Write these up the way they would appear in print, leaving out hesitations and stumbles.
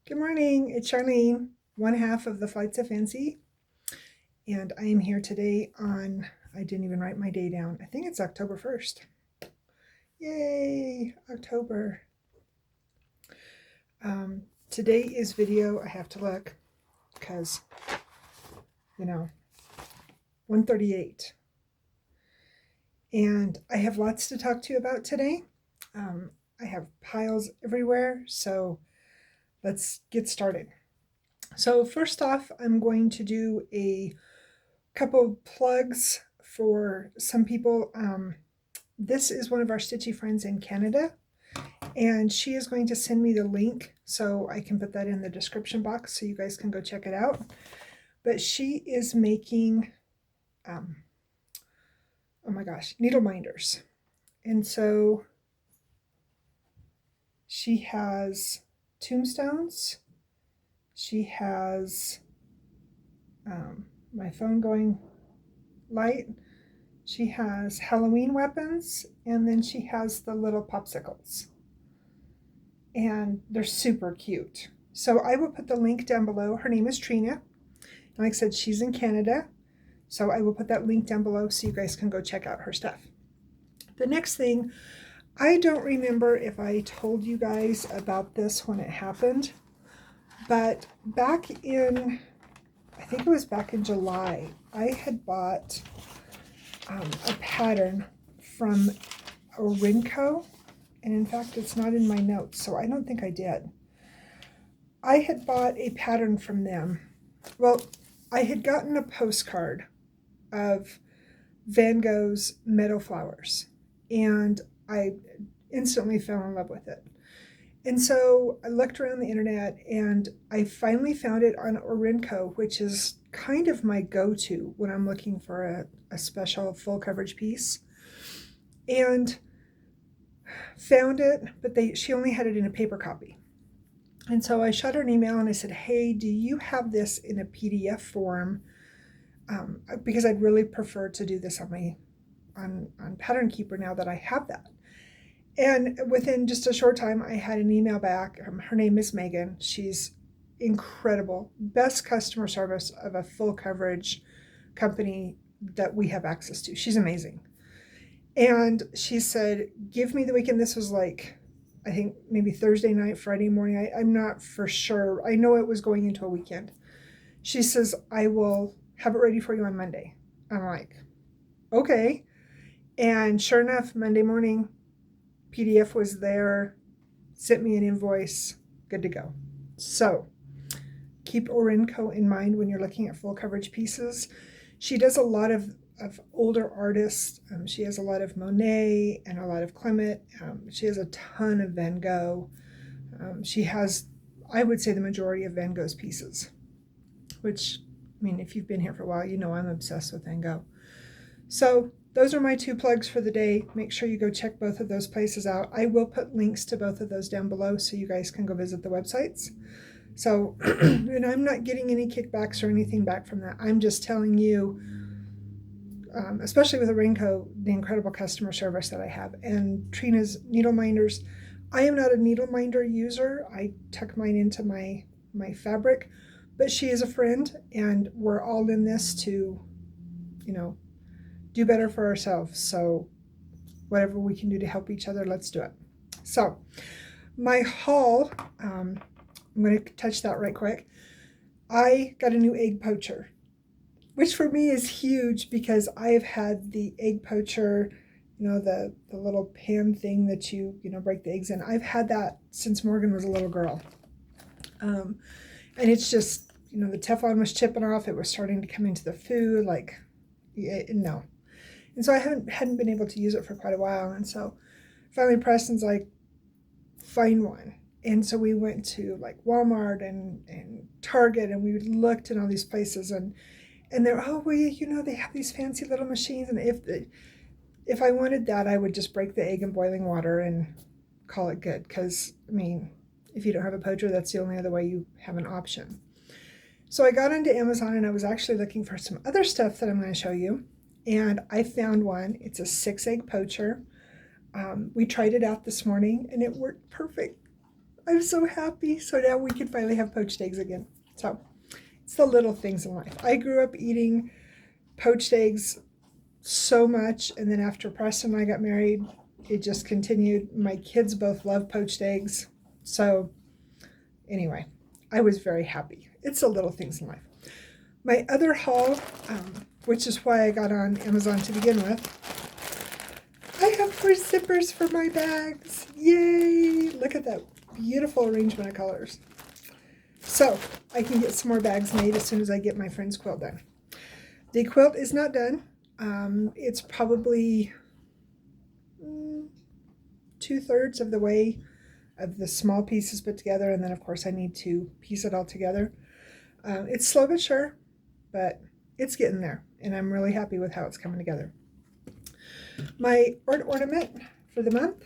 Good morning, it's Charlene, one half of the Flights of Fancy, and I am here today on, I didn't even write my day down, I think it's October 1st. Yay, October. Today is video, I have to look, because, 138. And I have lots to talk to you about today. I have piles everywhere, so let's get started. So first off, I'm going to do a couple of plugs for some people. This is one of our stitchy friends in Canada, and she is going to send me the link so I can put that in the description box so you guys can go check it out. But she is making, oh my gosh, needle minders. And so she has tombstones. She has my phone going light. She has Halloween weapons, and then she has the little popsicles. And they're super cute. So I will put the link down below. Her name is Trina. And like I said, she's in Canada. So I will put that link down below so you guys can go check out her stuff. The next thing, I don't remember if I told you guys about this when it happened, but back in, I think it was back in July, I had bought a pattern from Orinco, and in fact it's not in my notes, so I don't think I did. I had bought a pattern from them. Well, I had gotten a postcard of Van Gogh's Meadow Flowers, and I instantly fell in love with it. And so I looked around the internet and I finally found it on Orinco, which is kind of my go-to when I'm looking for a special full coverage piece. And found it, but she only had it in a paper copy. And so I shot her an email and I said, hey, do you have this in a PDF form? Because I'd really prefer to do this on Pattern Keeper now that I have that. And within just a short time, I had an email back. Her name is Megan. She's incredible. Best customer service of a full coverage company that we have access to. She's amazing. And she said, give me the weekend. This was like, I think maybe Thursday night, Friday morning. I'm not for sure. I know it was going into a weekend. She says, I will have it ready for you on Monday. I'm like, okay. And sure enough, Monday morning, PDF was there, sent me an invoice, good to go. So keep Orinco in mind when you're looking at full coverage pieces. She does a lot of older artists. She has a lot of Monet and a lot of Clement. She has a ton of Van Gogh. She has, I would say, the majority of Van Gogh's pieces, which, I mean, if you've been here for a while, you know I'm obsessed with Van Gogh. So those are my two plugs for the day. Make sure you go check both of those places out. I will put links to both of those down below so you guys can go visit the websites. So, and I'm not getting any kickbacks or anything back from that. I'm just telling you, especially with Orinco, the incredible customer service that I have. And Trina's needle minders. I am not a needle minder user. I tuck mine into my fabric, but she is a friend, and we're all in this to, do better for ourselves. So whatever we can do to help each other, let's do it. So my haul, I'm going to touch that right quick. I got a new egg poacher, which for me is huge because I have had the egg poacher, the little pan thing that you break the eggs in. I've had that since Morgan was a little girl. And it's just, the Teflon was chipping off. It was starting to come into the food. Like, no. And so I hadn't been able to use it for quite a while. And so finally Preston's like, find one. And so we went to like Walmart and Target, and we looked in all these places, and they're, oh, well, they have these fancy little machines. And if I wanted that, I would just break the egg in boiling water and call it good. Because, I mean, if you don't have a poacher, that's the only other way you have an option. So I got onto Amazon, and I was actually looking for some other stuff that I'm going to show you. And I found one. It's a 6-egg poacher. We tried it out this morning, and it worked perfect. I'm so happy. So now we can finally have poached eggs again. So it's the little things in life. I grew up eating poached eggs so much, and then after Preston and I got married, it just continued. My kids both love poached eggs. So anyway, I was very happy. It's the little things in life. My other haul, which is why I got on Amazon to begin with, I have more zippers for my bags. Yay! Look at that beautiful arrangement of colors. So I can get some more bags made as soon as I get my friend's quilt done. The quilt is not done. It's probably 2/3 of the way of the small pieces put together, and then of course I need to piece it all together. It's slow but sure, but it's getting there, and I'm really happy with how it's coming together. My ornament for the month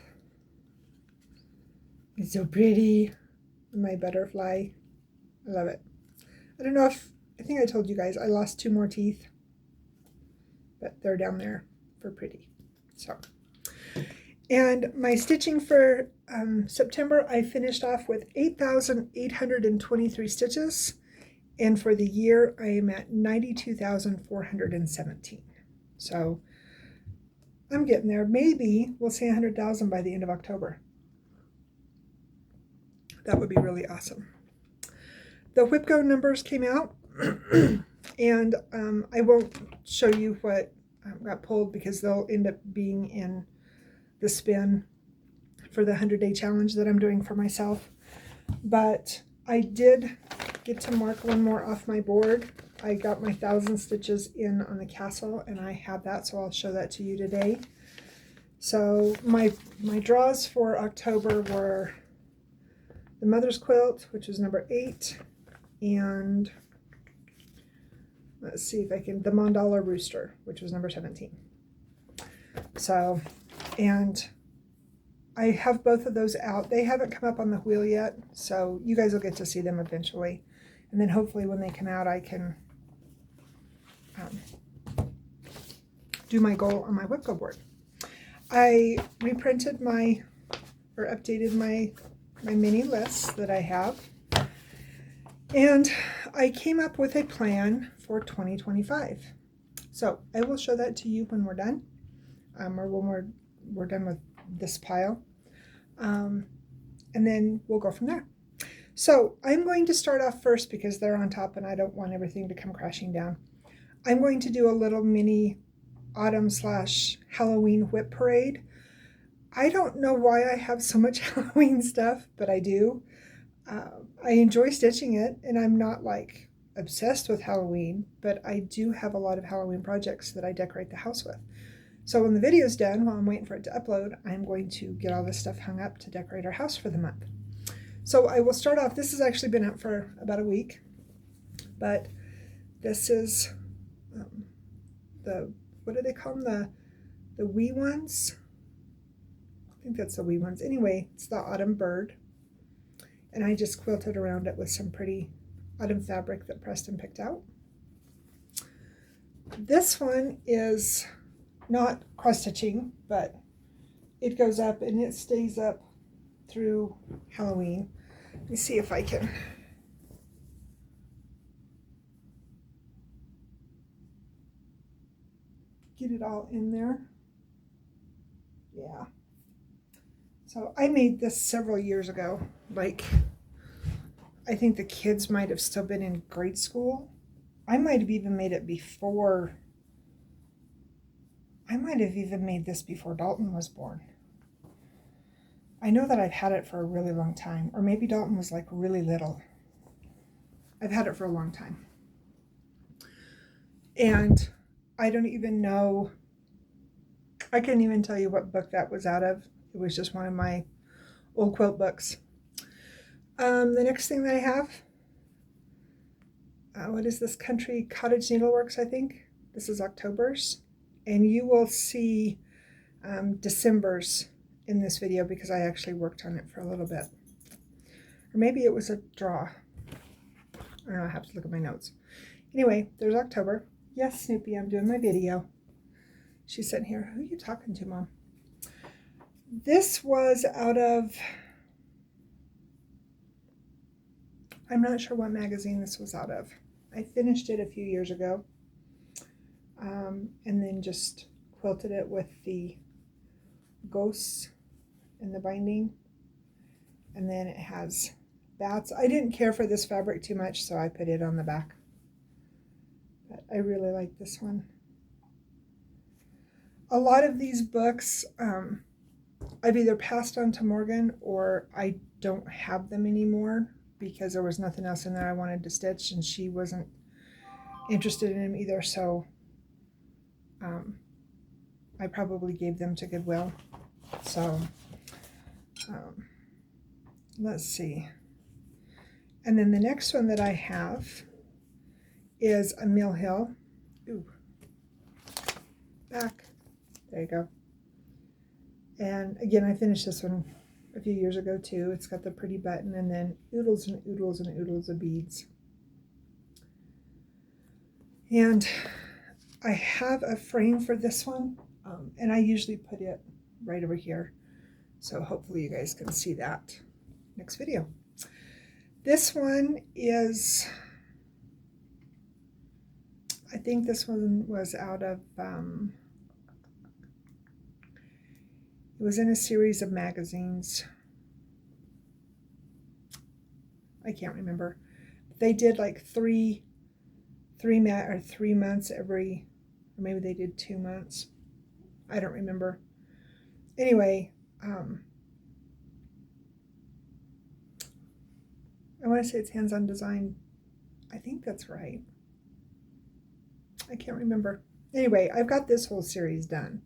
is so pretty. My butterfly. I love it. I don't know if, I think I told you guys I lost 2 more teeth, but they're down there for pretty. So, and my stitching for September, I finished off with 8,823 stitches, and for the year I am at 92,417. So I'm getting there. Maybe we'll see 100,000 by the end of October. That would be really awesome. The Whipco numbers came out, and I won't show you what got pulled because they'll end up being in the spin for the 100-day challenge that I'm doing for myself. But I did get to mark one more off my board. I got my 1,000 stitches in on the castle, and I have that, so I'll show that to you today. So my draws for October were the Mother's Quilt, which was number 8, and let's see if I can, the Mandala Rooster, which was number 17. So, and I have both of those out. They haven't come up on the wheel yet, so you guys will get to see them eventually. And then hopefully when they come out, I can do my goal on my Whipco board. I reprinted my, or updated my mini lists that I have. And I came up with a plan for 2025. So I will show that to you when we're done, or when we're done with this pile. And then we'll go from there. So I'm going to start off first because they're on top and I don't want everything to come crashing down. I'm going to do a little mini autumn/Halloween whip parade. I don't know why I have so much Halloween stuff, but I do. I enjoy stitching it, and I'm not like obsessed with Halloween, but I do have a lot of Halloween projects that I decorate the house with. So when the video's done, while I'm waiting for it to upload, I'm going to get all this stuff hung up to decorate our house for the month. So I will start off, this has actually been out for about a week, but this is what do they call them? The wee ones? I think that's the wee ones. Anyway, it's the autumn bird. And I just quilted around it with some pretty autumn fabric that Preston picked out. This one is not cross stitching, but it goes up and it stays up through Halloween. Let me see if I can get it all in there. Yeah. So I made this several years ago. Like, I think the kids might have still been in grade school. I might have even made it before. I might have even made this before Dalton was born. I know that I've had it for a really long time, or maybe Dalton was like really little. I've had it for a long time. And I don't even know, I couldn't even tell you what book that was out of. It was just one of my old quilt books. The next thing that I have, what is this? Country Cottage Needleworks, I think. This is October's. And you will see December's in this video because I actually worked on it for a little bit. Or maybe it was a draw. I don't know, I have to look at my notes. Anyway, there's October. Yes, Snoopy, I'm doing my video. She's sitting here. Who are you talking to, Mom? This was out of I'm not sure what magazine this was out of. I finished it a few years ago, and then just quilted it with the ghosts in the binding, and then it has bats. I didn't care for this fabric too much, so I put it on the back, but I really like this one. A lot of these books I've either passed on to Morgan or I don't have them anymore because there was nothing else in there I wanted to stitch, and she wasn't interested in them either, so I probably gave them to Goodwill. So let's see. And then the next one that I have is a Mill Hill. Ooh, back. There you go. And again, I finished this one a few years ago too. It's got the pretty button and then oodles and oodles and oodles of beads. And I have a frame for this one, and I usually put it right over here. So hopefully you guys can see that next video. This one is, I think this one was out of, it was in a series of magazines. I can't remember. They did like three months every, or maybe they did 2 months. I don't remember. Anyway, I want to say it's Hands-On Design. I think that's right. I can't remember. Anyway, I've got this whole series done.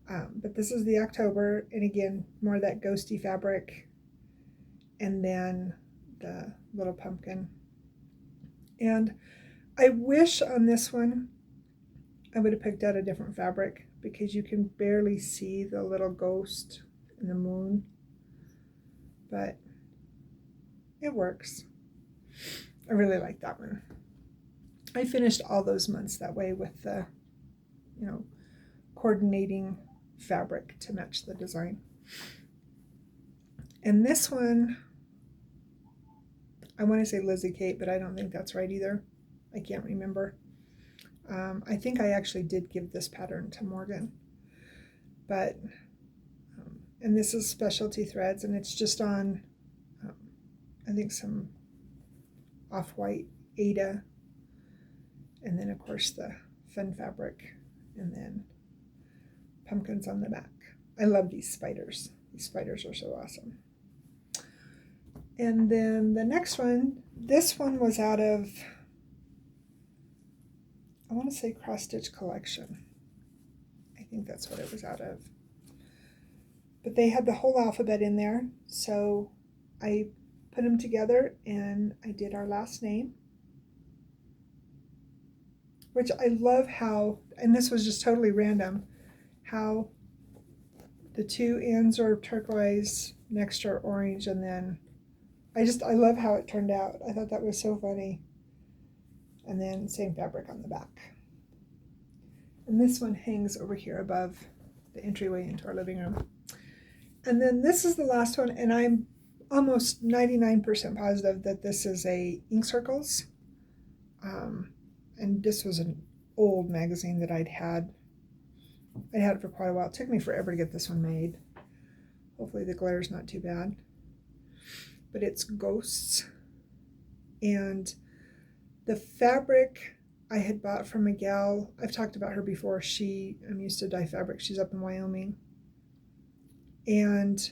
But this is the October, and again, more of that ghosty fabric, and then the little pumpkin. And I wish on this one I would have picked out a different fabric because you can barely see the little ghost in the moon, but it works. I really like that one. I finished all those months that way with the, coordinating fabric to match the design. And this one, I want to say Lizzie Kate, but I don't think that's right either. I can't remember. I think I actually did give this pattern to Morgan, but and this is Specialty Threads, and it's just on I think some off-white Ada, and then of course the fun fabric, and then pumpkins on the back. I love these spiders. These spiders are so awesome. And then the next one, this one was out of, I want to say Cross Stitch Collection. I think that's what it was out of. But they had the whole alphabet in there, so I put them together and I did our last name, which I love how, and this was just totally random, how the two ends are turquoise, next are orange, and then I love how it turned out. I thought that was so funny. And then same fabric on the back. And this one hangs over here above the entryway into our living room. And then this is the last one, and I'm almost 99% positive that this is a Ink Circles. And this was an old magazine that I'd had it for quite a while. It took me forever to get this one made. Hopefully the glare's not too bad. But it's Ghosts. And the fabric I had bought from a gal, I've talked about her before. I'm used to dye fabric. She's up in Wyoming. And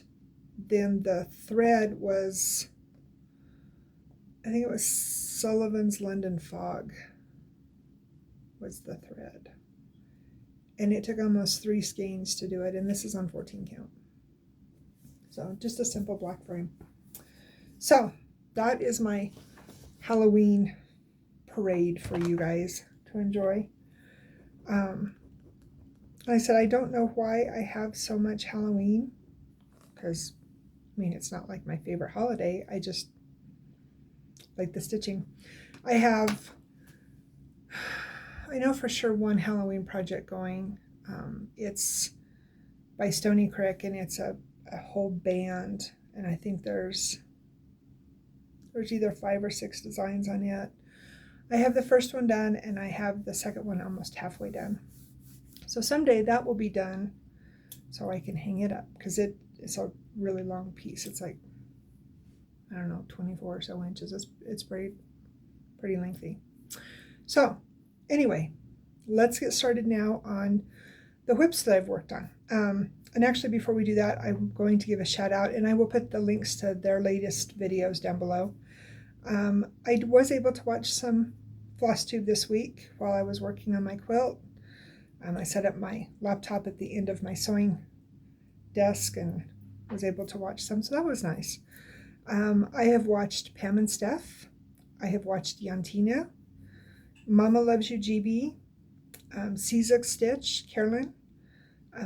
then the thread was, I think it was Sullivan's London Fog was the thread. And it took almost 3 skeins to do it, and this is on 14 count. So just a simple black frame. So that is my Halloween parade for you guys to enjoy. Like I said, I don't know why I have so much Halloween, because it's not like my favorite holiday. I just like the stitching. I know for sure one Halloween project going. It's by Stony Creek, and it's a whole band, and I think there's There's either 5 or 6 designs on it. I have the first one done, and I have the second one almost halfway done. So someday that will be done so I can hang it up, because it's a really long piece. It's like, I don't know, 24 or so inches. It's pretty lengthy. So anyway, let's get started now on the whips that I've worked on. And actually, before we do that, I'm going to give a shout out, and I will put the links to their latest videos down below. I was able to watch some Flosstube this week while I was working on my quilt. I set up my laptop at the end of my sewing desk and was able to watch some, so that was nice. I have watched Pam and Steph. I have watched Jantina, Mama Loves You GB, Stitch, Carolyn,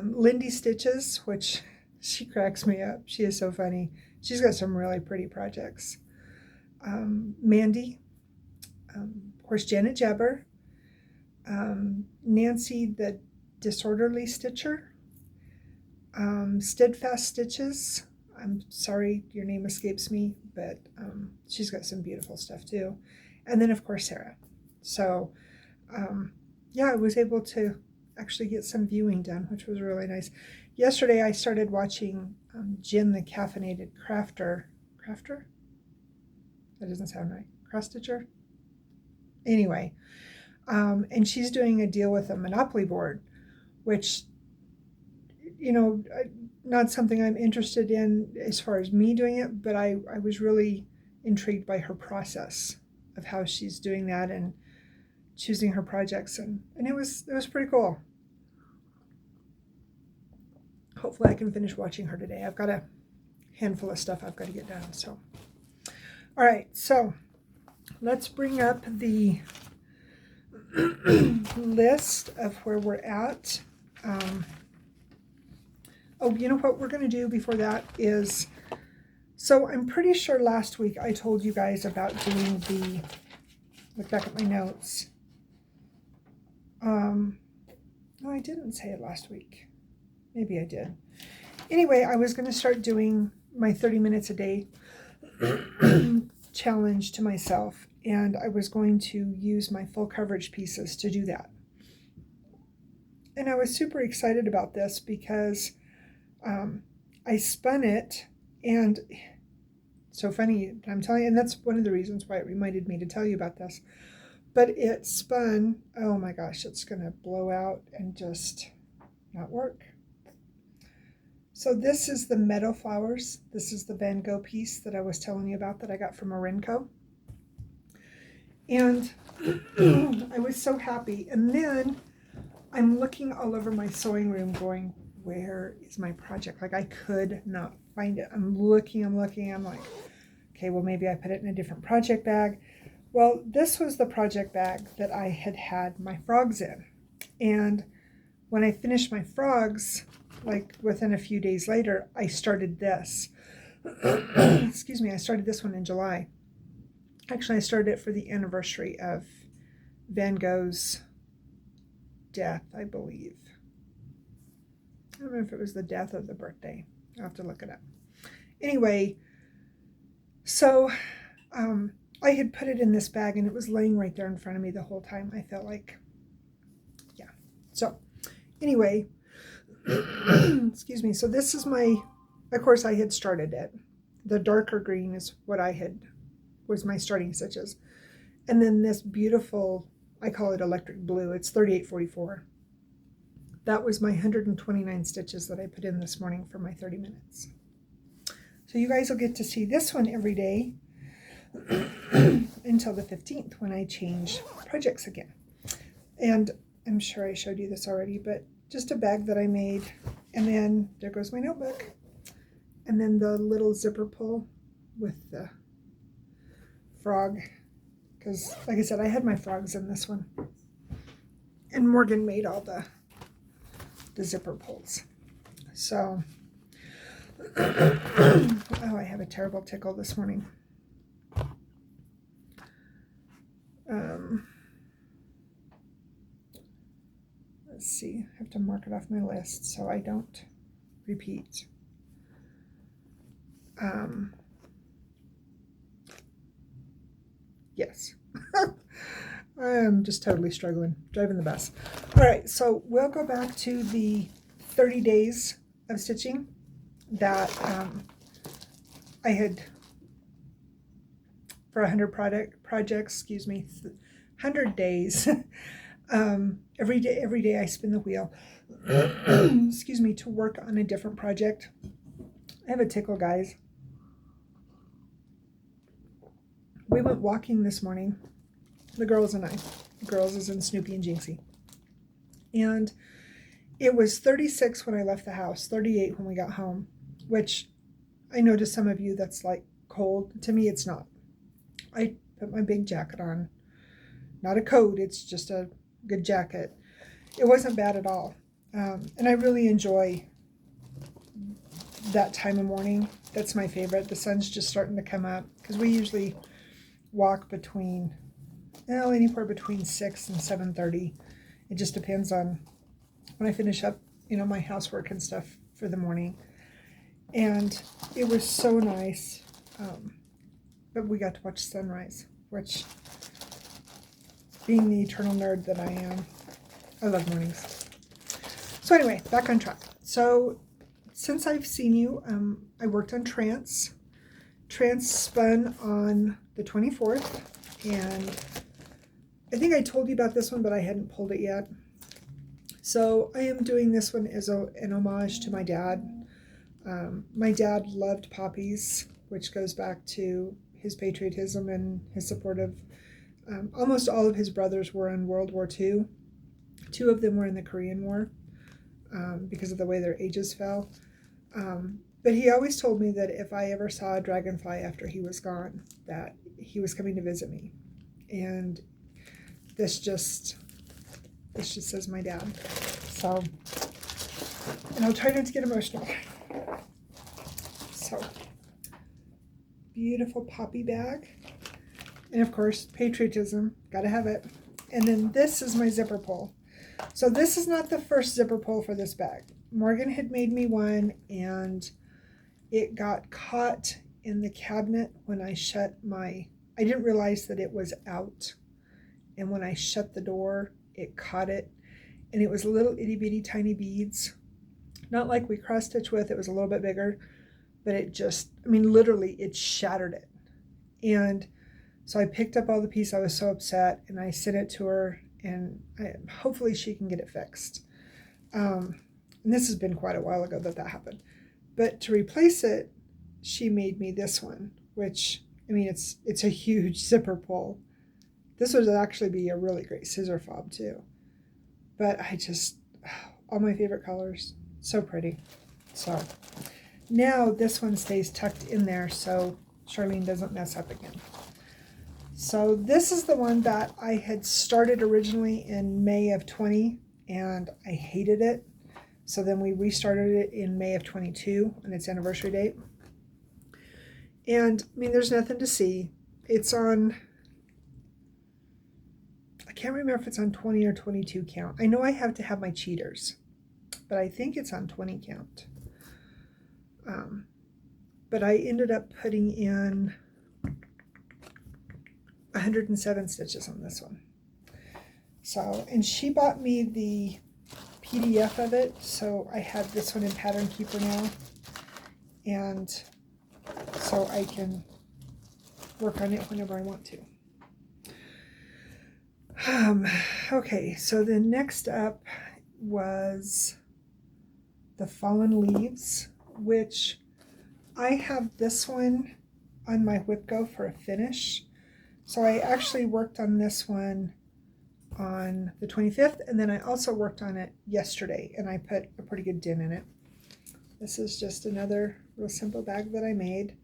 Lindy Stitches, which she cracks me up. She is so funny. She's got some really pretty projects. Mandy, of course, Janet Jabber, Nancy the Disorderly Stitcher, Steadfast Stitches. I'm sorry your name escapes me, but she's got some beautiful stuff too. And then, of course, Sarah. So, yeah, I was able to actually get some viewing done, which was really nice. Yesterday, I started watching Jen the Caffeinated Crafter. Crafter? That doesn't sound right. Cross Stitcher? Anyway, and she's doing a deal with a Monopoly board, which, you know, not something I'm interested in as far as me doing it, but I was really intrigued by her process of how she's doing that and choosing her projects, and it was pretty cool. Hopefully I can finish watching her today. I've got a handful of stuff I've got to get done. So, all right, so let's bring up the list of where we're at. Oh, you know what we're going to do before that is, so I'm pretty sure last week I told you guys about doing the, look back at my notes. No, I didn't say it last week. Maybe I did. Anyway, I was going to start doing my 30 minutes a day challenge to myself, and I was going to use my full coverage pieces to do that. And I was super excited about this because I spun it, and so funny, I'm telling you, and that's one of the reasons why it reminded me to tell you about this. But it spun, oh my gosh, it's going to blow out and just not work. So this is the Meadow Flowers. This is the Van Gogh piece that I was telling you about that I got from Orenco. And I was so happy. And then I'm looking all over my sewing room going, where is my project? Like, I could not find it. I'm looking. I'm like, okay, well, maybe I put it in a different project bag. Well, this was the project bag that I had my frogs in. And when I finished my frogs, like within a few days later, I started this. Excuse me, I started this one in July. Actually, I started it for the anniversary of Van Gogh's death, I believe. I don't know if it was the death or the birthday. I'll have to look it up. Anyway, so I had put it in this bag, and it was laying right there in front of me the whole time. I felt like, yeah. So anyway, excuse me. So this is my, of course, I had started it. The darker green is what was my starting stitches. And then this beautiful, I call it electric blue. It's 3844. That was my 129 stitches that I put in this morning for my 30 minutes. So you guys will get to see this one every day until the 15th when I change projects again. And I'm sure I showed you this already, but just a bag that I made, and then there goes my notebook, and then the little zipper pull with the frog, because like I said, I had my frogs in this one, and Morgan made all the zipper pulls. So oh, I have a terrible tickle this morning. Let's see, I have to mark it off my list so I don't repeat. Yes. I am just totally struggling, driving the bus. All right, so we'll go back to the 30 days of stitching that I had for 100 projects, excuse me, 100 days. Every day I spin the wheel, excuse me, to work on a different project. I have a tickle, guys. We went walking this morning, the girls and I. The girls is in Snoopy and Jinxie. And it was 36 when I left the house, 38 when we got home, which I know to some of you that's like cold. To me, it's not. I put my big jacket on. Not a coat, it's just a good jacket. It wasn't bad at all. And I really enjoy that time of morning. That's my favorite. The sun's just starting to come up because we usually walk between, well, anywhere between 6 and 7:30. It just depends on when I finish up, my housework and stuff for the morning. And it was so nice. But we got to watch sunrise, which, being the eternal nerd that I am, I love mornings. So anyway, back on track. So since I've seen you, I worked on Trance. Trance spun on the 24th, and I think I told you about this one, but I hadn't pulled it yet. So I am doing this one as an homage to my dad. My dad loved poppies, which goes back to his patriotism and his support of, almost all of his brothers were in World War II. 2 of them were in the Korean War because of the way their ages fell. But he always told me that if I ever saw a dragonfly after he was gone, that he was coming to visit me. And this just says my dad. So, and I'll try not to get emotional. So, beautiful poppy bag. And of course, patriotism, gotta have it. And then this is my zipper pull. So this is not the first zipper pull for this bag. Morgan had made me one, and it got caught in the cabinet when I I didn't realize that it was out. And when I shut the door, it caught it. And it was little itty bitty tiny beads. Not like we cross stitch with, it was a little bit bigger. But it just, literally, it shattered it. And so I picked up all the pieces. I was so upset, and I sent it to her, and hopefully she can get it fixed. And this has been quite a while ago that happened. But to replace it, she made me this one, which, it's a huge zipper pull. This would actually be a really great scissor fob too. But all my favorite colors, so pretty. So now this one stays tucked in there so Charlene doesn't mess up again. So this is the one that I had started originally in May of 20, and I hated it. So then we restarted it in May of 22 on its anniversary date. And there's nothing to see. It's on, I can't remember if it's on 20 or 22 count. I know I have to have my cheaters, but I think it's on 20 count. But I ended up putting in 107 stitches on this one. So, and she bought me the PDF of it, so I have this one in Pattern Keeper now, and so I can work on it whenever I want to. Okay, so then next up was the Fallen Leaves, which I have this one on my whip go for a finish. So I actually worked on this one on the 25th, and then I also worked on it yesterday, and I put a pretty good dent in it. This is just another real simple bag that I made,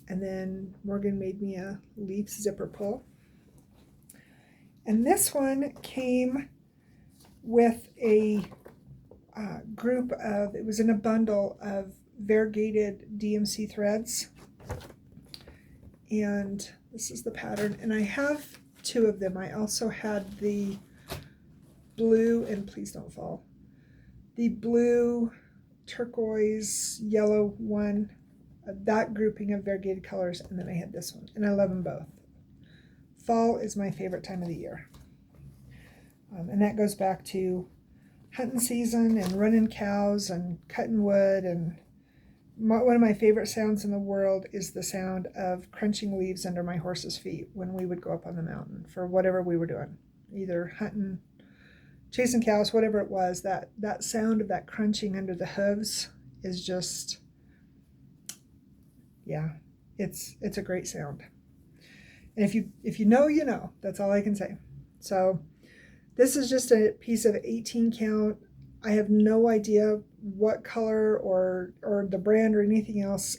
and then Morgan made me a leaf zipper pull. And this one came with a group of, it was in a bundle of variegated DMC threads, and this is the pattern, and I have 2 of them. I also had the blue, and please don't fall, the blue, turquoise, yellow one, that grouping of variegated colors, and then I had this one, and I love them both. fall is my favorite time of the year. And that goes back to hunting season and running cows and cutting wood. And one of my favorite sounds in the world is the sound of crunching leaves under my horse's feet when we would go up on the mountain for whatever we were doing, either hunting, chasing cows, whatever it was. That sound of that crunching under the hooves is just, yeah, it's a great sound. And if you know, you know. That's all I can say. So this is just a piece of 18 count. I have no idea what color or the brand or anything else.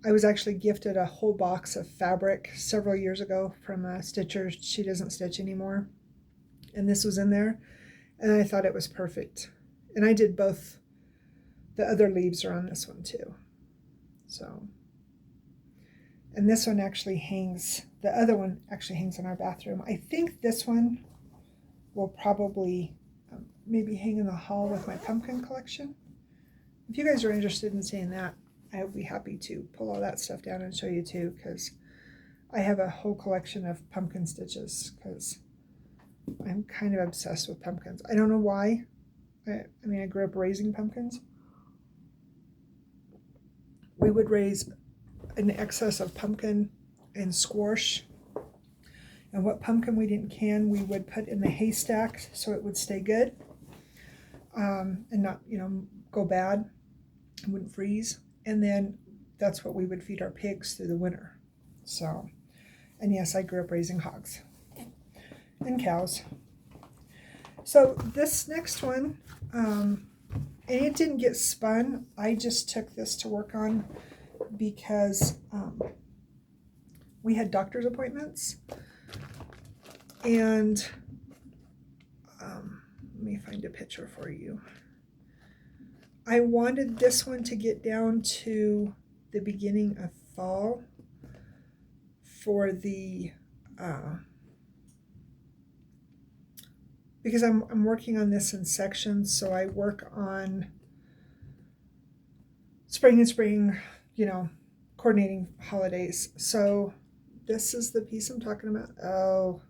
I was actually gifted a whole box of fabric several years ago from a stitcher. She doesn't stitch anymore. And this was in there. And I thought it was perfect. And I did both. The other leaves are on this one too. So, and this one actually hangs, the other one actually hangs in our bathroom. I think this one will probably maybe hang in the hall with my pumpkin collection. If you guys are interested in seeing that, I would be happy to pull all that stuff down and show you too, because I have a whole collection of pumpkin stitches, because I'm kind of obsessed with pumpkins. I don't know why. I mean, I grew up raising pumpkins. We would raise an excess of pumpkin and squash. And what pumpkin we didn't can, we would put in the haystack so it would stay good and not, go bad. It wouldn't freeze. And then that's what we would feed our pigs through the winter. So, and yes, I grew up raising hogs and cows. So this next one, and it didn't get spun. I just took this to work on because we had doctor's appointments. And let me find a picture for you. I wanted this one to get down to the beginning of fall for the, because I'm working on this in sections, so I work on spring and spring, coordinating holidays. So this is the piece I'm talking about. Oh,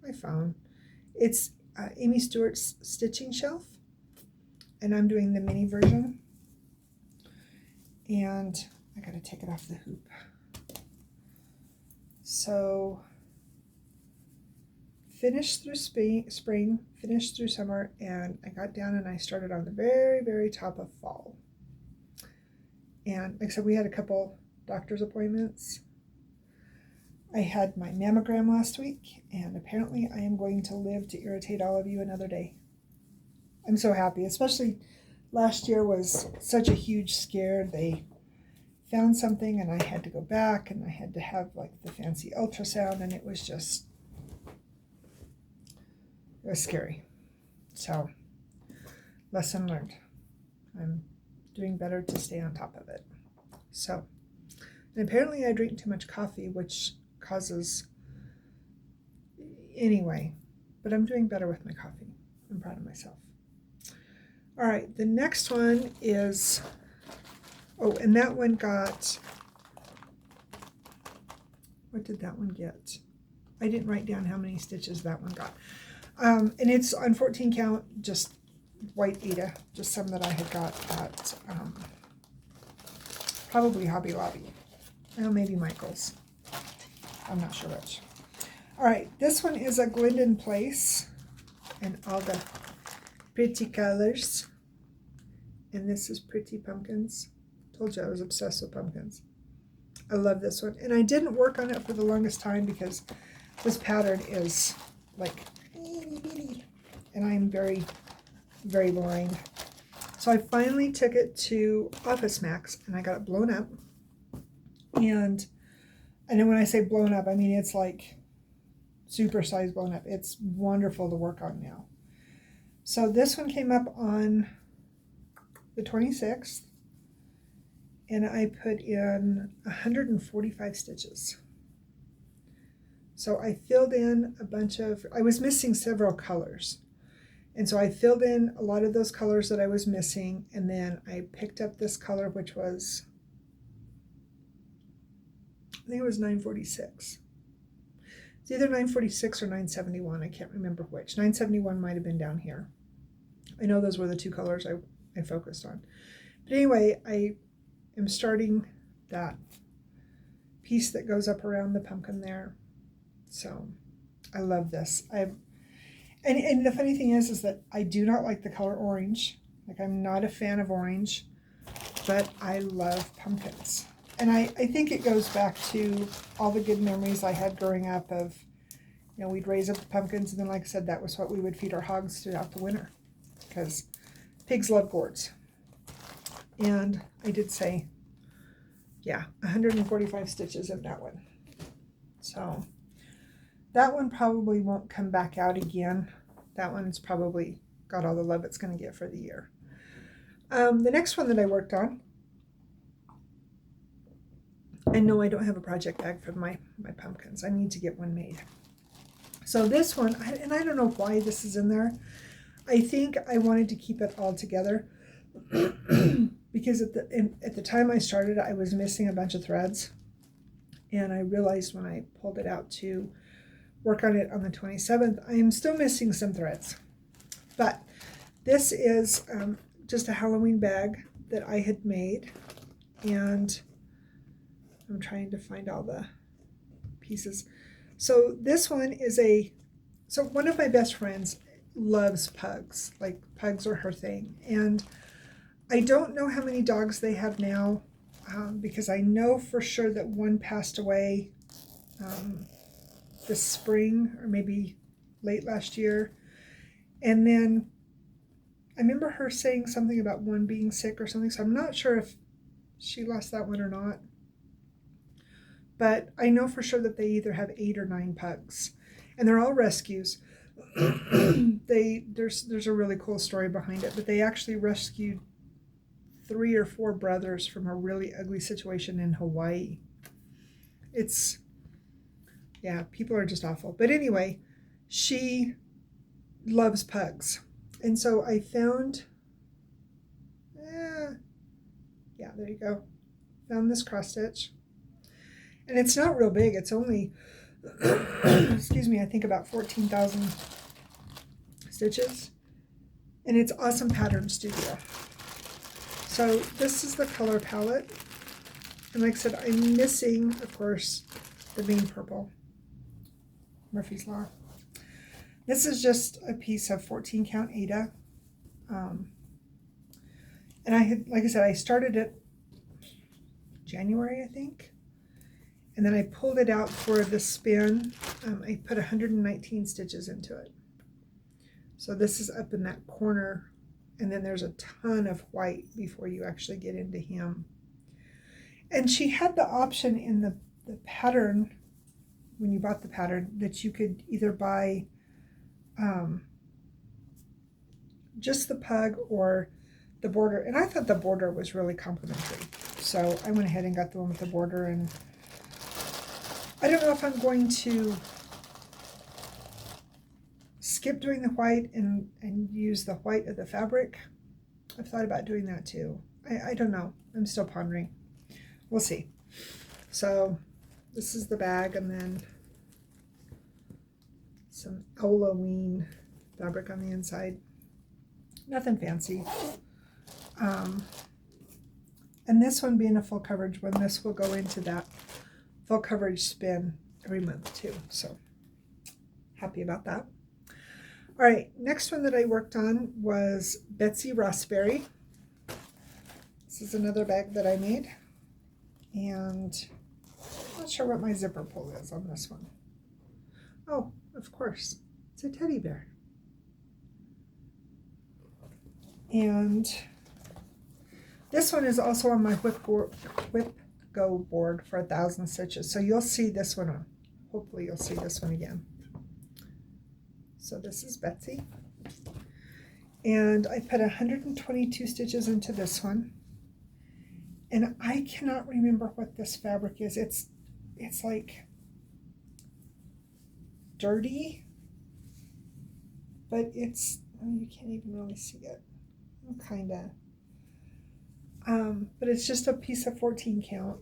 I found. It's Amy Stewart's stitching shelf, and I'm doing the mini version. And I gotta take it off the hoop. So finished through spring, finished through summer, and I got down and I started on the very, very top of fall. And like I said, we had a couple doctor's appointments. I had my mammogram last week, and apparently I am going to live to irritate all of you another day. I'm so happy, especially last year was such a huge scare. They found something and I had to go back and I had to have like the fancy ultrasound, and it was scary. So, lesson learned. I'm doing better to stay on top of it. So, and apparently I drink too much coffee, which causes, anyway, but I'm doing better with my coffee. I'm proud of myself. All right, the next one is, oh, and that one got, what did that one get? I didn't write down how many stitches that one got. And it's on 14 count, just white Ada, just some that I had got at probably Hobby Lobby. Well, maybe Michael's. I'm not sure which. All right, this one is a Glendon Place and all the pretty colors. And this is Pretty Pumpkins. Told you I was obsessed with pumpkins. I love this one. And I didn't work on it for the longest time because this pattern is like itty bitty. And I'm very, very blind. So I finally took it to Office Max and I got it blown up. And then when I say blown up, I mean it's like super size blown up. It's wonderful to work on now. So this one came up on the 26th, and I put in 145 stitches. So I filled in a bunch of, I was missing several colors. And so I filled in a lot of those colors that I was missing, and then I picked up this color, which was, I think it was 946. It's either 946 or 971. I can't remember which. 971 might have been down here. I know those were the two colors I focused on. But anyway, I am starting that piece that goes up around the pumpkin there. So I love this. And the funny thing is that I do not like the color orange. Like, I'm not a fan of orange, but I love pumpkins. And I think it goes back to all the good memories I had growing up of, you know, we'd raise up the pumpkins, and then, like I said, that was what we would feed our hogs throughout the winter, because pigs love gourds. And I did say, yeah, 145 stitches in that one. So that one probably won't come back out again. That one's probably got all the love it's going to get for the year. The next one that I worked on, and no, I don't have a project bag for my pumpkins. I need to get one made. So this one, and I don't know why this is in there. I think I wanted to keep it all together because at the time I started, I was missing a bunch of threads. And I realized when I pulled it out to work on it on the 27th, I am still missing some threads. But this is just a Halloween bag that I had made, and I'm trying to find all the pieces. So this one is so one of my best friends loves pugs. Like, pugs are her thing. And I don't know how many dogs they have now, because I know for sure that one passed away this spring, or maybe late last year. And then I remember her saying something about one being sick or something, so I'm not sure if she lost that one or not. But I know for sure that they either have 8 or 9 pugs, and they're all rescues. There's a really cool story behind it, but they actually rescued 3 or 4 brothers from a really ugly situation in Hawaii. Yeah, people are just awful. But anyway, she loves pugs. And so I found, yeah, there you go. Found this cross stitch. And it's not real big. It's only, excuse me, I think about 14,000 stitches. And it's Awesome Pattern Studio. So this is the color palette. And like I said, I'm missing, of course, the bean purple. Murphy's Law. This is just a piece of 14 count Aida. And I had, like I said, I started it January, I think. And then I pulled it out for the spin. I put 119 stitches into it. So this is up in that corner. And then there's a ton of white before you actually get into him. And she had the option in the pattern, when you bought the pattern, that you could either buy just the pug or the border. And I thought the border was really complimentary. So I went ahead and got the one with the border. And I don't know if I'm going to skip doing the white and use the white of the fabric. I've thought about doing that too. I don't know. I'm still pondering. We'll see. So this is the bag, and then some Halloween fabric on the inside. Nothing fancy. And this one being a full coverage one, this will go into that full coverage spin every month too. So happy about that. All right, next one that I worked on was Betsy Rossberry. This is another bag that I made. And I'm not sure what my zipper pull is on this one. Oh, of course, it's a teddy bear. And this one is also on my Whip Go board for 1,000 stitches. So you'll see this one on. Hopefully you'll see this one again. So this is Betsy. And I put 122 stitches into this one. And I cannot remember what this fabric is. It's like dirty, but it's, oh, you can't even really see it. Kind of. But it's just a piece of 14 count.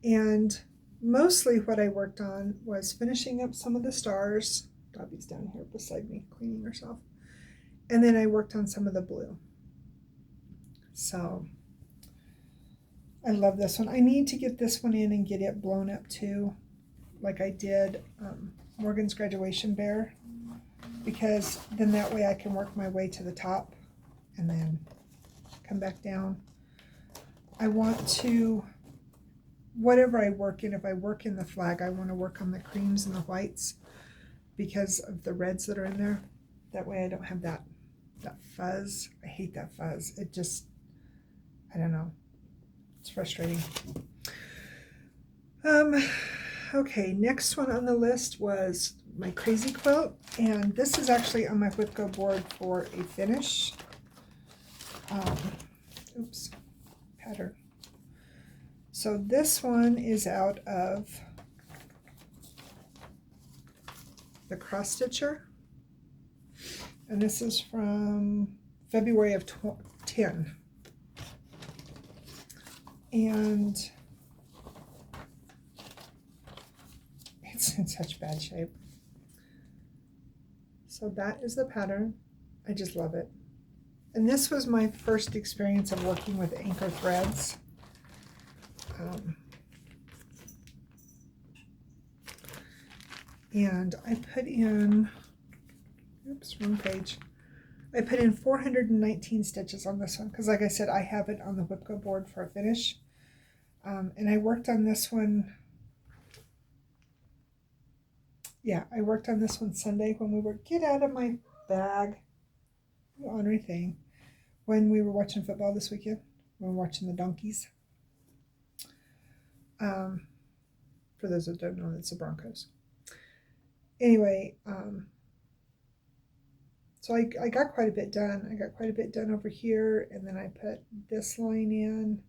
And mostly what I worked on was finishing up some of the stars. Dobby's down here beside me cleaning herself. And then I worked on some of the blue. So I love this one. I need to get this one in and get it blown up too, like I did Morgan's graduation bear, because then that way I can work my way to the top and then come back down. I want to, whatever I work in, if I work in the flag, I want to work on the creams and the whites because of the reds that are in there. That way I don't have that fuzz. I hate that fuzz. It just, I don't know. It's frustrating. Okay, next one on the list was my crazy quilt, and this is actually on my Whipco board for a finish. Oops, pattern. So this one is out of the Cross Stitcher, and this is from February of 10. And it's in such bad shape. So that is the pattern. I just love it. And this was my first experience of working with anchor threads. And I put in, oops, wrong page. I put in 419 stitches on this one because, like I said, I have it on the Whipco board for a finish. And I worked on this one, I worked on this one Sunday when we were, get out of my bag, ornery thing, when we were watching football this weekend, when we were watching the Donkeys. For those that don't know, it's the Broncos. Anyway, so I got quite a bit done. I got quite a bit done over here, and then I put this line in,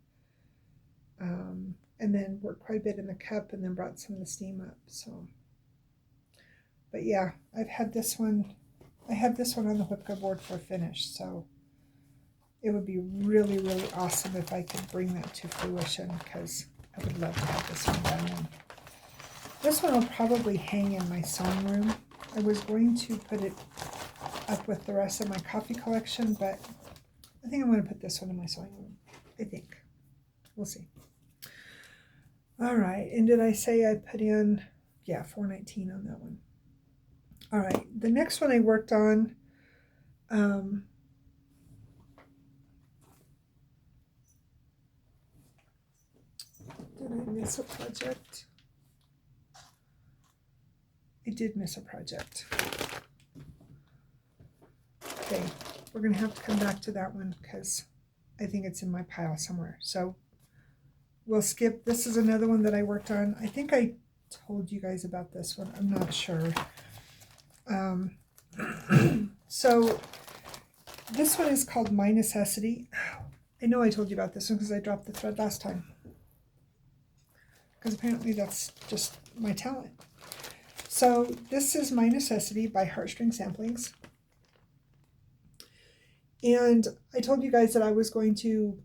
and then worked quite a bit in the cup, and then brought some of the steam up. So, but yeah, I've had this one. I have this one on the Whipco board for a finish. So it would be really, really awesome if I could bring that to fruition, because I would love to have this one done. And this one will probably hang in my sewing room. I was going to put it up with the rest of my coffee collection, but I think I'm going to put this one in my sewing room. I think. We'll see. All right, and did I say I put in, 419 on that one. All right, the next one I worked on, did I miss a project? I did miss a project. Okay, we're going to have to come back to that one because I think it's in my pile somewhere. So we'll skip. This is another one that I worked on. I think I told you guys about this one. I'm not sure. So this one is called My Necessity. I know I told you about this one because I dropped the thread last time. Because apparently that's just my talent. So this is My Necessity by Heartstring Samplings. And I told you guys that I was going to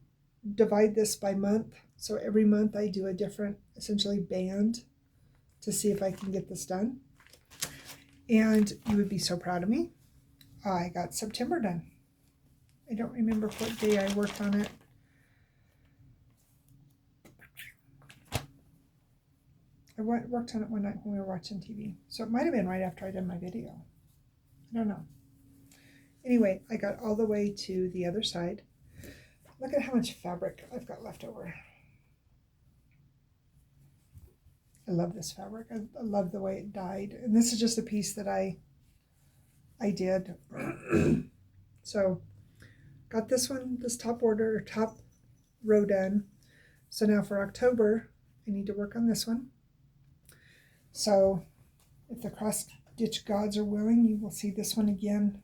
divide this by month. So every month I do a different, essentially, band to see if I can get this done. And you would be so proud of me. I got September done. I don't remember what day I worked on it. I worked on it one night when we were watching TV. So it might have been right after I did my video. I don't know. Anyway, I got all the way to the other side. Look at how much fabric I've got left over. I love this fabric. I love the way it dyed. And this is just a piece that I did. So got this one, this top row done. So now for October, I need to work on this one. So if the cross stitch gods are willing, you will see this one again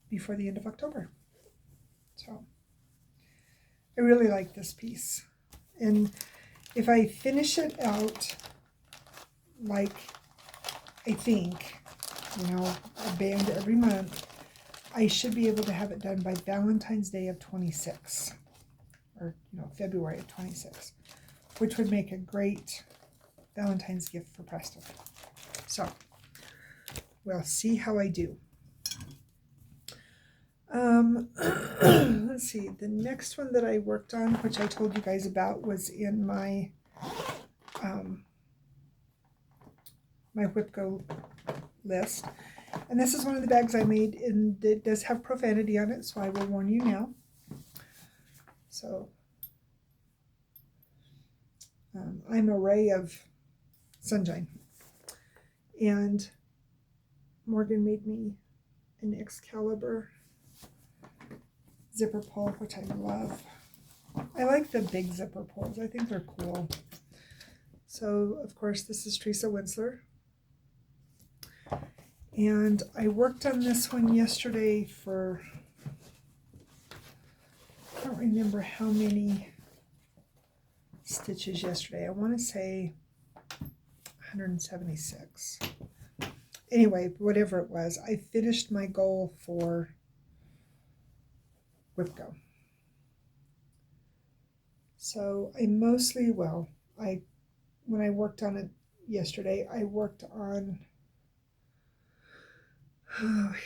before the end of October. So I really like this piece. And if I finish it out, like I think, a band every month, I should be able to have it done by Valentine's Day of 26, or February of 26, which would make a great Valentine's gift for Preston. So we'll see how I do. Let's see. The next one that I worked on, which I told you guys about, was in my my WhipGo list. And this is one of the bags I made, and it does have profanity on it, so I will warn you now. So I'm a ray of sunshine. And Morgan made me an Excalibur zipper pull, which I love. I like the big zipper pulls. I think they're cool. So, of course, this is Teresa Winsler. And I worked on this one yesterday for, I don't remember how many stitches yesterday. I want to say 176. Anyway, whatever it was, I finished my goal for WhipGo. So I mostly, when I worked on it yesterday, I worked on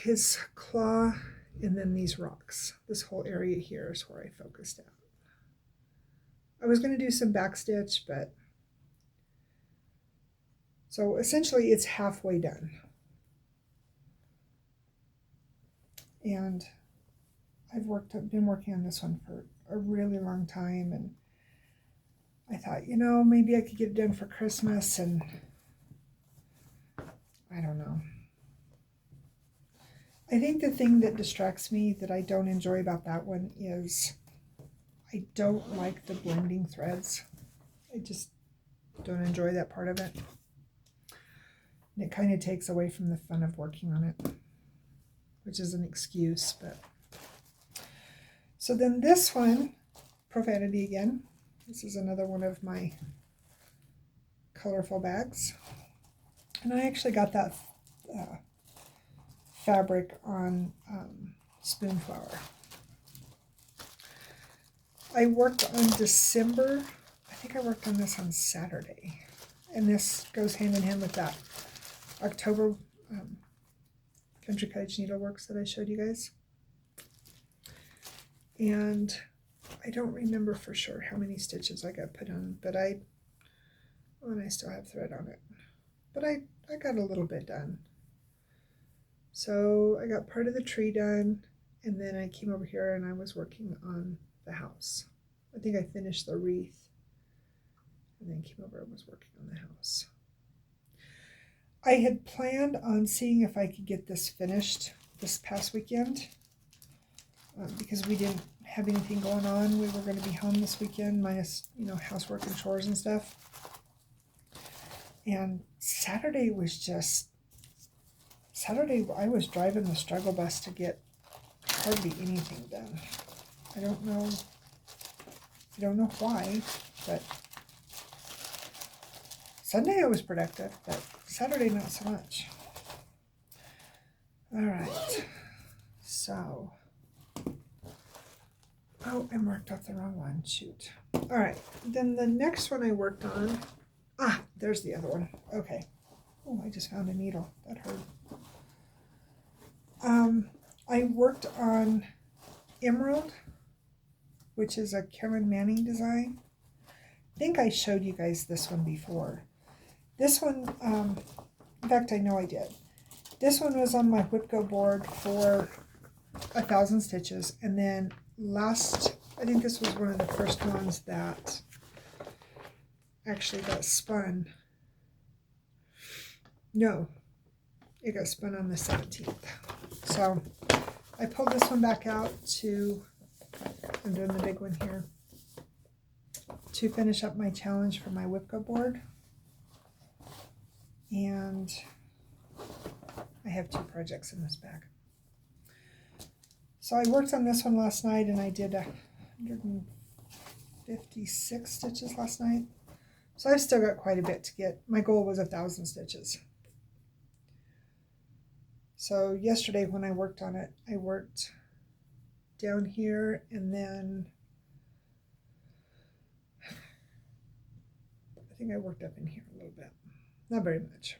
his claw and then these rocks. This whole area here is where I focused at. I was going to do some backstitch, but so essentially it's halfway done. And I've been working on this one for a really long time, and I thought, maybe I could get it done for Christmas, and I don't know. I think the thing that distracts me that I don't enjoy about that one is I don't like the blending threads. I just don't enjoy that part of it. And it kind of takes away from the fun of working on it, which is an excuse, but. So then this one, profanity again. This is another one of my colorful bags. And I actually got that fabric on Spoonflower. I worked on December. I think I worked on this on Saturday. And this goes hand in hand with that October Country Cottage Needleworks that I showed you guys. And I don't remember for sure how many stitches I got put on, but I still have thread on it. But I got a little bit done. So I got part of the tree done, and then I came over here and I was working on the house. I think I finished the wreath, and then came over and was working on the house. I had planned on seeing if I could get this finished this past weekend. Because we didn't have anything going on. We were going to be home this weekend, minus, housework and chores and stuff. And Saturday I was driving the struggle bus to get hardly anything done. I don't know why, but Sunday I was productive, but Saturday not so much. All right, so. Oh, I marked off the wrong one. Shoot. All right. Then the next one I worked on. There's the other one. Okay. Oh, I just found a needle. That hurt. I worked on Emerald, which is a Carolyn Manning design. I think I showed you guys this one before. This one, in fact, I know I did. This one was on my WhipGo board for 1,000 stitches, and then I think this was one of the first ones that actually got spun. No, it got spun on the 17th. So I pulled this one back out I'm doing the big one here, to finish up my challenge for my WhipGo board. And I have 2 projects in this bag. So I worked on this one last night, and I did 156 stitches last night. So I've still got quite a bit to get. My goal was 1,000 stitches. So yesterday when I worked on it, I worked down here, and then I think I worked up in here a little bit. Not very much.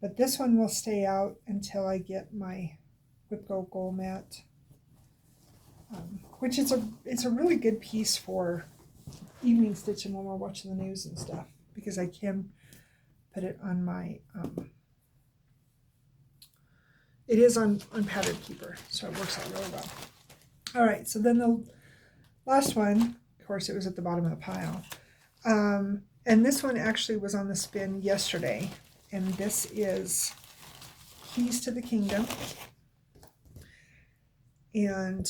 But this one will stay out until I get my Whipco Gold Mat, which is it's a really good piece for evening stitching when we're watching the news and stuff, because I can put it on my, it is on Pattern Keeper, so it works out really well. All right, so then the last one, of course, it was at the bottom of the pile. And this one actually was on the spin yesterday, and this is Keys to the Kingdom. And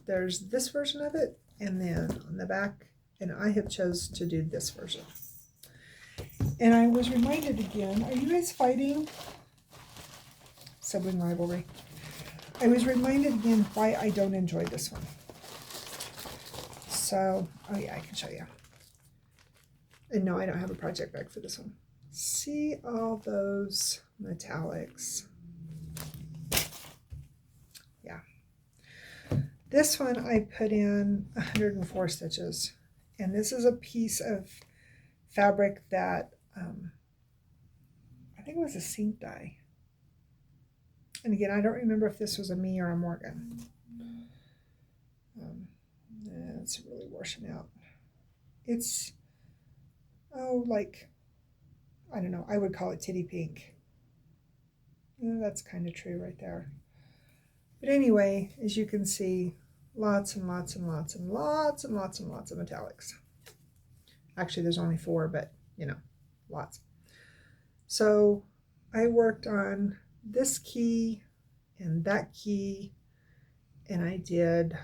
there's this version of it, and then on the back, and I have chose to do this version. And I was reminded again, are you guys fighting? Sibling rivalry. I was reminded again why I don't enjoy this one. So, oh yeah, I can show you. And no, I don't have a project bag for this one. See all those metallics? Yeah. This one I put in 104 stitches. And this is a piece of fabric that I think it was a sink dye. And again, I don't remember if this was a me or a Morgan. It's really washing out. It's, oh, like, I don't know, I would call it titty pink. That's kind of true right there. But anyway, as you can see, lots and lots and lots and lots and lots and lots of metallics. Actually, there's only 4, but you know, lots. So I worked on this key and that key, and I did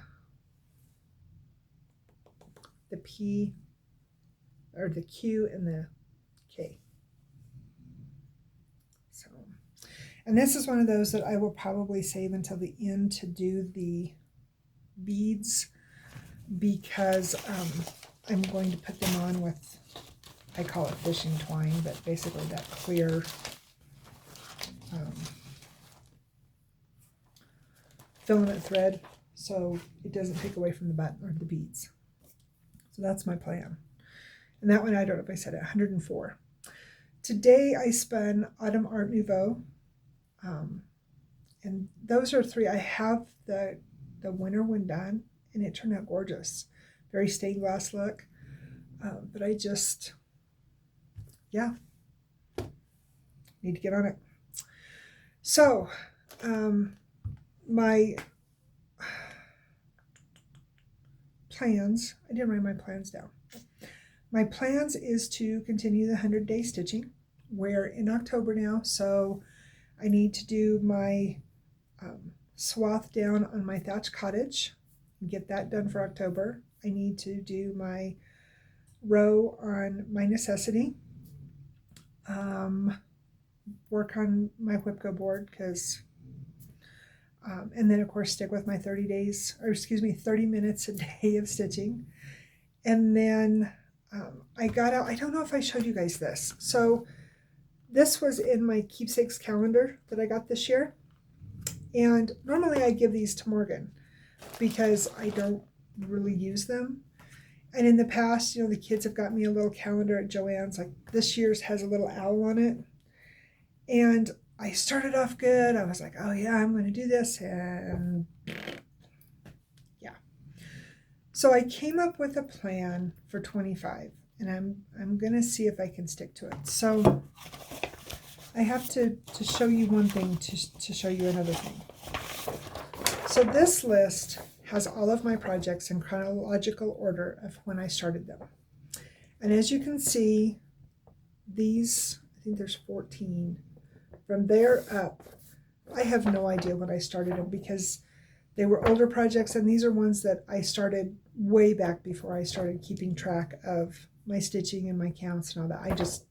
the P, or the Q and the K. So, and this is one of those that I will probably save until the end to do the beads, because I'm going to put them on with, I call it fishing twine, but basically that clear filament thread, so it doesn't take away from the button or the beads. So that's my plan. And that one, I don't know if I said it, 104. Today I spun Autumn Art Nouveau, and those are 3. I have the winter one done, and it turned out gorgeous. Very stained glass look, but I just, yeah, need to get on it. So, my plans, I didn't write my plans down. My plans is to continue the 100-day stitching. We're in October now, so I need to do my swath down on my thatch cottage and get that done for October. I need to do my row on my necessity. Work on my Whipco board, because and then of course stick with my 30 days, or excuse me, 30 minutes a day of stitching. And then I got out, I don't know if I showed you guys this. So this was in my keepsakes calendar that I got this year. And normally I give these to Morgan because I don't really use them. And in the past, you know, the kids have got me a little calendar at Joann's, like this year's has a little owl on it. And I started off good. I was like, oh yeah, I'm going to do this. And yeah. So I came up with a plan for 25, and I'm going to see if I can stick to it. So I have to show you one thing to show you another thing. So this list has all of my projects in chronological order of when I started them. And as you can see, these, I think there's 14. From there up, I have no idea when I started them because they were older projects, and these are ones that I started way back before I started keeping track of my stitching and my counts and all that. I just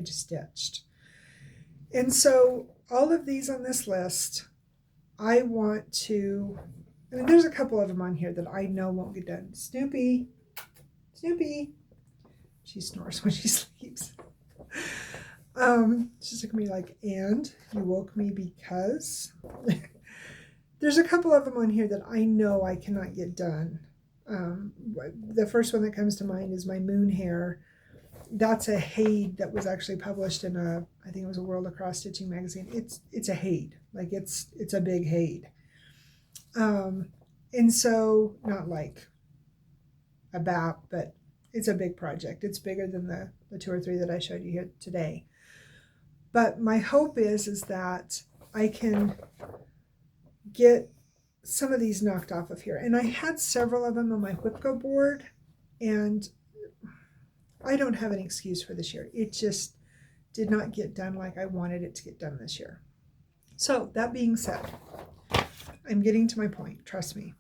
stitched. And so all of these on this list, I want to, I mean, there's a couple of them on here that I know won't get done. Snoopy, she snores when she sleeps. She's looking at me like, and you woke me because there's a couple of them on here that I know I cannot get done. The first one that comes to mind is my moon hair. that's a Haid that was actually published in I think it was a World of Cross Stitching magazine. It's a Haid, like it's a big Haid. And so not like a BAP, but it's a big project. It's bigger than the 2 or 3 that I showed you here today. But my hope is that I can get some of these knocked off of here. And I had several of them on my Whipco board, and I don't have an excuse for this year. It just did not get done like I wanted it to get done this year. So that being said, I'm getting to my point, trust me.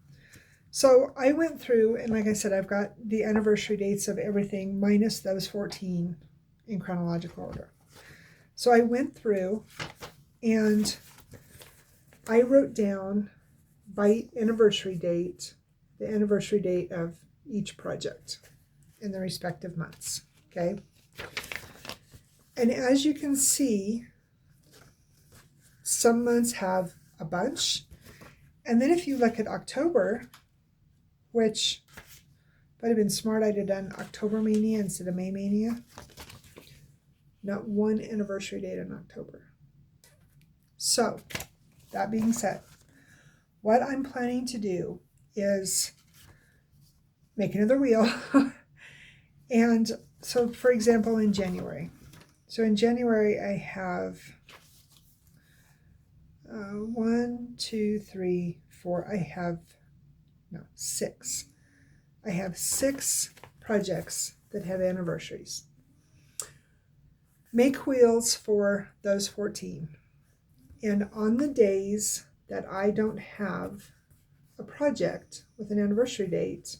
So I went through, and like I said, I've got the anniversary dates of everything minus those 14 in chronological order. So I went through and I wrote down by anniversary date, the anniversary date of each project in the respective months, okay? And as you can see, some months have a bunch. And then if you look at October, which if I'd have been smart, I'd have done October Mania instead of May Mania. Not one anniversary date in October. So, that being said, what I'm planning to do is make another wheel. And so, for example, in January. So in January, I have 1, 2, 3, 4. I have 6. I have 6 projects that have anniversaries. Make wheels for those 14. And on the days that I don't have a project with an anniversary date,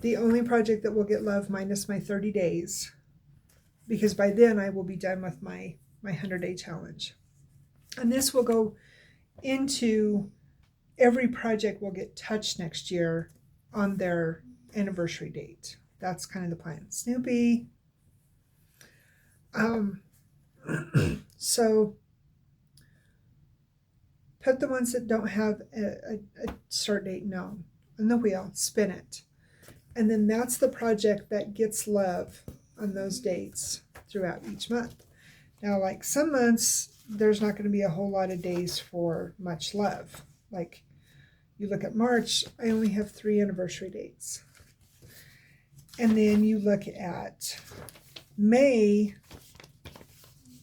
the only project that will get love minus my 30 days, because by then I will be done with my 100-day challenge. And this will go into every project will get touched next year on their anniversary date. That's kind of the plan. Snoopy. So put the ones that don't have a start date known on the wheel, spin it. And then that's the project that gets love on those dates throughout each month. Now, like some months, there's not going to be a whole lot of days for much love. Like you look at March, I only have 3 anniversary dates. And then you look at May,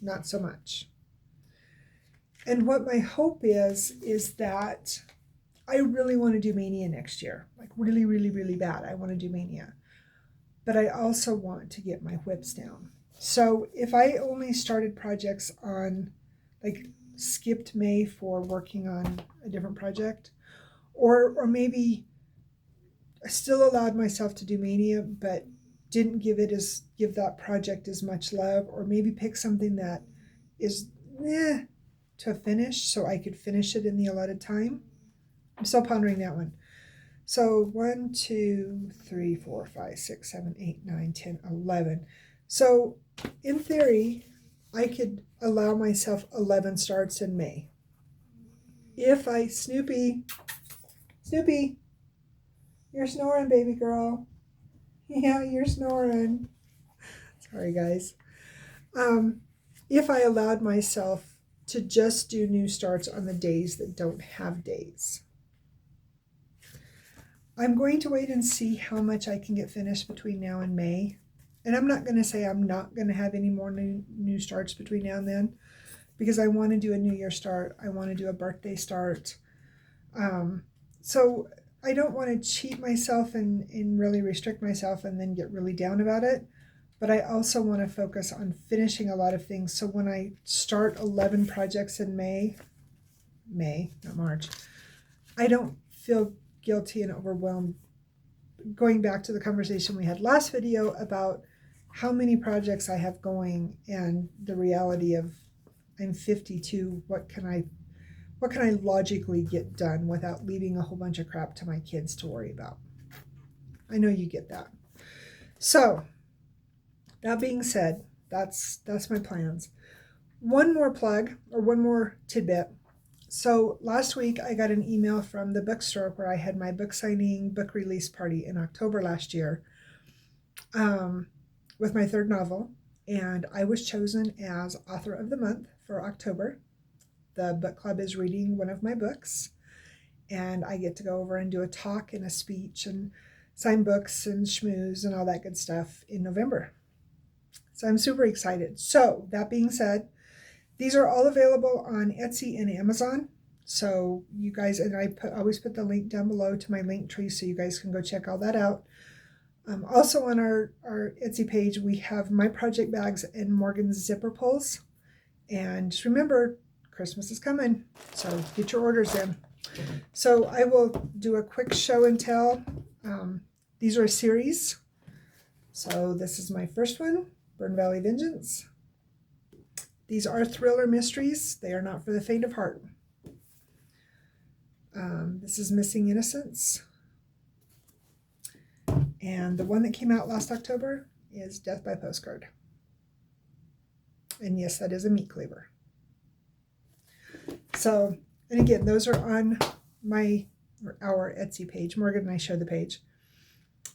not so much. And what my hope is that I really want to do Mania next year. Like really, really, really bad. I want to do Mania. But I also want to get my whips down. So if I only started projects on, like skipped May for working on a different project, or maybe I still allowed myself to do Mania, but didn't give that project as much love, or maybe pick something that is to finish so I could finish it in the allotted time. I'm still pondering that one. So 1, 2, 3, 4, 5, 6, 7, 8, 9, 10, 11. So in theory, I could allow myself 11 starts in May. If I, Snoopy, you're snoring, baby girl. Yeah, you're snoring. Sorry, guys. If I allowed myself to just do new starts on the days that don't have days. I'm going to wait and see how much I can get finished between now and May. And I'm not going to say I'm not going to have any more new starts between now and then, because I want to do a New Year start. I want to do a birthday start. So I don't want to cheat myself and really restrict myself and then get really down about it. But I also want to focus on finishing a lot of things. So when I start 11 projects in May, not March, I don't feel guilty and overwhelmed. Going back to the conversation we had last video about how many projects I have going and the reality of I'm 52, what can I logically get done without leaving a whole bunch of crap to my kids to worry about? I know you get that. So that being said, that's my plans. One more plug, or one more tidbit. So last week I got an email from the bookstore where I had my book signing, book release party in October last year. with my third novel, and I was chosen as author of the month for October. The book club is reading one of my books, and I get to go over and do a talk and a speech and sign books and schmooze and all that good stuff in November. So I'm super excited. So that being said, these are all available on Etsy and Amazon. So you guys, and I always put the link down below to my link tree so you guys can go check all that out. Also on our Etsy page, we have my project bags and Morgan's zipper pulls. And just remember, Christmas is coming, so get your orders in. So I will do a quick show and tell. These are a series. So this is my first one, Burn Valley Vengeance. These are thriller mysteries. They are not for the faint of heart. This is Missing Innocence. And the one that came out last October is Death by Postcard. And yes, that is a meat cleaver. So, and again, those are on our Etsy page. Morgan and I share the page.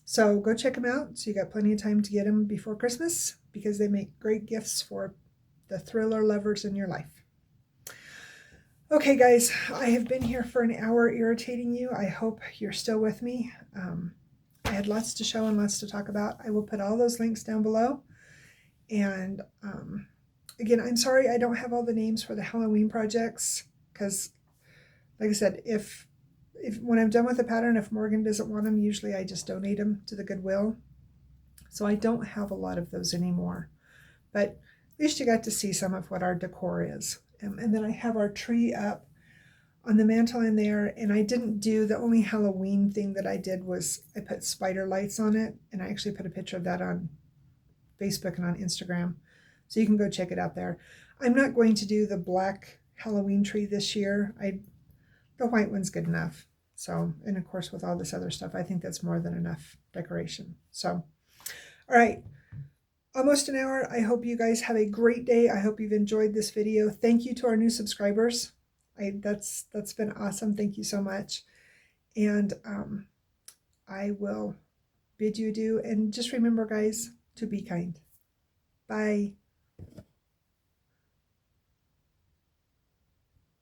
So go check them out. So you got plenty of time to get them before Christmas, because they make great gifts for the thriller lovers in your life. Okay, guys, I have been here for an hour irritating you. I hope you're still with me. I had lots to show and lots to talk about. I will put all those links down below. And again, I'm sorry I don't have all the names for the Halloween projects, because like I said, if when I'm done with the pattern, if Morgan doesn't want them, usually I just donate them to the Goodwill. So I don't have a lot of those anymore. But at least you got to see some of what our decor is. And then I have our tree up on the mantle in there, and I didn't do, the only Halloween thing that I did was I put spider lights on it, and I actually put a picture of that on Facebook and on Instagram. So you can go check it out there. I'm not going to do the black Halloween tree this year. The white one's good enough. So, and of course with all this other stuff, I think that's more than enough decoration. So, all right. Almost an hour. I hope you guys have a great day. I hope you've enjoyed this video. Thank you to our new subscribers. That's been awesome. Thank you so much. And I will bid you adieu. And just remember, guys, to be kind. Bye.